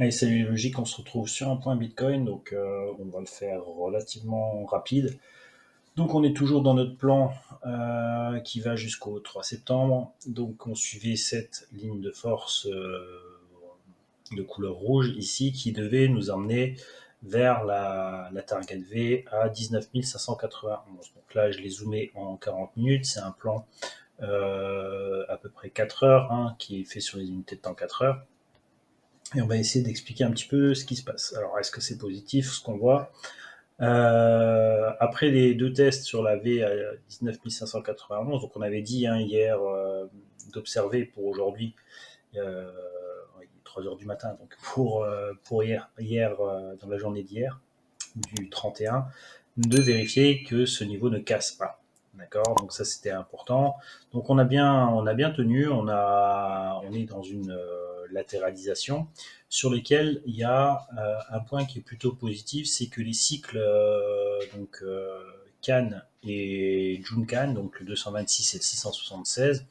Allez, salut les logiques, on se retrouve sur un point Bitcoin, donc on va le faire relativement rapide. Donc on est toujours dans notre plan qui va jusqu'au 3 septembre. Donc on suivait cette ligne de force de couleur rouge ici qui devait nous emmener vers la target V à 19 591. Donc là je l'ai zoomé en 40 minutes, c'est un plan à peu près 4 heures qui est fait sur les unités de temps 4 heures. Et on va essayer d'expliquer un petit peu ce qui se passe. Alors, est-ce que c'est positif ce qu'on voit? Après les deux tests sur la V à 19 591, donc on avait dit hier d'observer pour aujourd'hui, euh, 3 heures du matin, donc pour hier dans la journée d'hier, du 31, de vérifier que ce niveau ne casse pas. D'accord, donc ça c'était important. Donc on a bien tenu, on est dans une latéralisation sur lesquels il y a un point qui est plutôt positif, c'est que les cycles Cannes et Junkan, donc le 226 et le 676,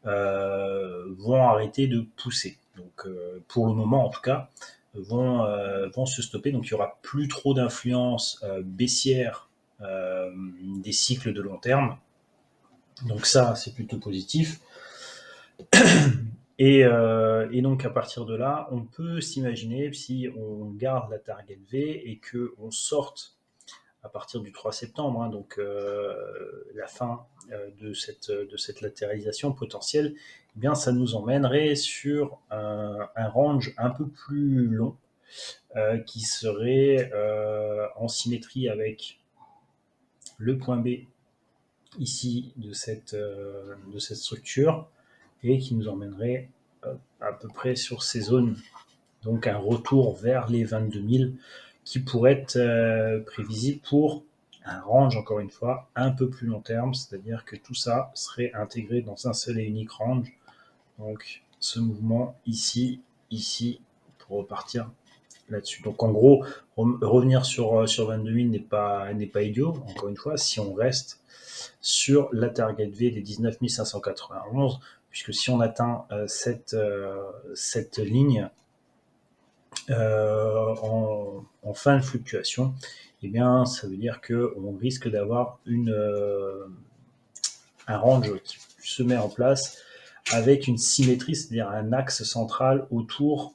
vont arrêter de pousser. Donc pour le moment en tout cas, vont se stopper. Donc il n'y aura plus trop d'influence baissière des cycles de long terme. Donc ça, c'est plutôt positif. Et donc à partir de là, on peut s'imaginer, si on garde la target V et qu'on sorte à partir du 3 septembre, donc la fin de cette latéralisation potentielle, eh bien ça nous emmènerait sur un range un peu plus long qui serait en symétrie avec le point B ici de cette structure et qui nous emmènerait à peu près sur ces zones. Donc un retour vers les 22 000 qui pourrait être prévisible pour un range, encore une fois, un peu plus long terme, c'est-à-dire que tout ça serait intégré dans un seul et unique range. Donc ce mouvement ici, ici, pour repartir là-dessus. Donc en gros, revenir sur 22 000 n'est pas idiot, encore une fois, si on reste sur la target V des 19 591, puisque si on atteint cette ligne en fin de fluctuation, eh bien, ça veut dire qu'on risque d'avoir un range qui se met en place avec une symétrie, c'est-à-dire un axe central autour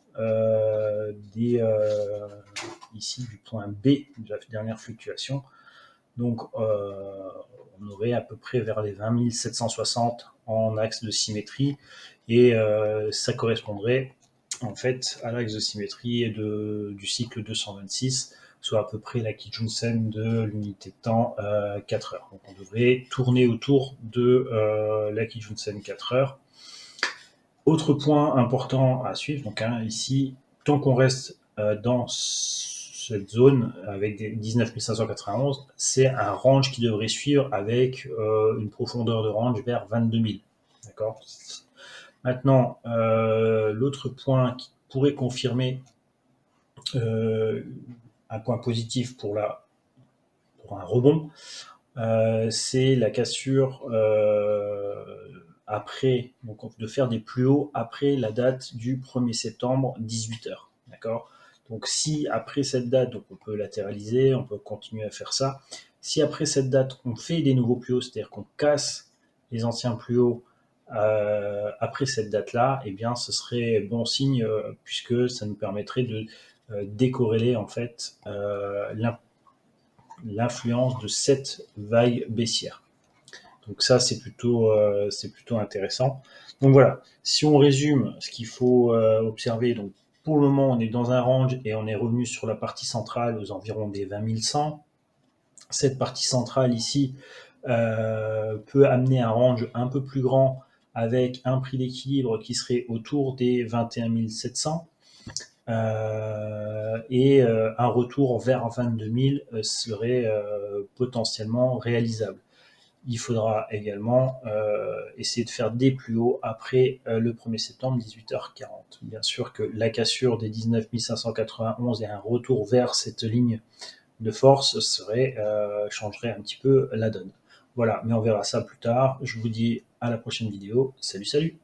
ici du point B de la dernière fluctuation. Donc, on aurait à peu près vers les 20 760 en axe de symétrie, et ça correspondrait en fait à l'axe de symétrie du cycle 226, soit à peu près la Kijun-sen de l'unité de temps 4 heures. Donc on devrait tourner autour de la Kijun-sen 4 heures. Autre point important à suivre, donc ici, tant qu'on reste dans cette zone avec des 19 591, c'est un range qui devrait suivre avec une profondeur de range vers 22 000. D'accord. Maintenant, l'autre point qui pourrait confirmer un point positif pour un rebond, c'est la cassure après, donc de faire des plus hauts après la date du 1er septembre, 18h. D'accord. Donc si après cette date, donc on peut latéraliser, on peut continuer à faire ça. Si après cette date, on fait des nouveaux plus hauts, c'est-à-dire qu'on casse les anciens plus hauts après cette date-là, eh bien ce serait bon signe puisque ça nous permettrait de décorréler en fait l'influence de cette vague baissière. Donc ça, c'est plutôt intéressant. Donc voilà, si on résume ce qu'il faut observer, donc pour le moment, on est dans un range et on est revenu sur la partie centrale aux environs des 20 100. Cette partie centrale ici peut amener un range un peu plus grand avec un prix d'équilibre qui serait autour des 21 700. Et un retour vers 22 000 serait potentiellement réalisable. Il faudra également essayer de faire des plus hauts après le 1er septembre, 18h40. Bien sûr que la cassure des 19 591 et un retour vers cette ligne de force changerait un petit peu la donne. Voilà, mais on verra ça plus tard. Je vous dis à la prochaine vidéo. Salut, salut!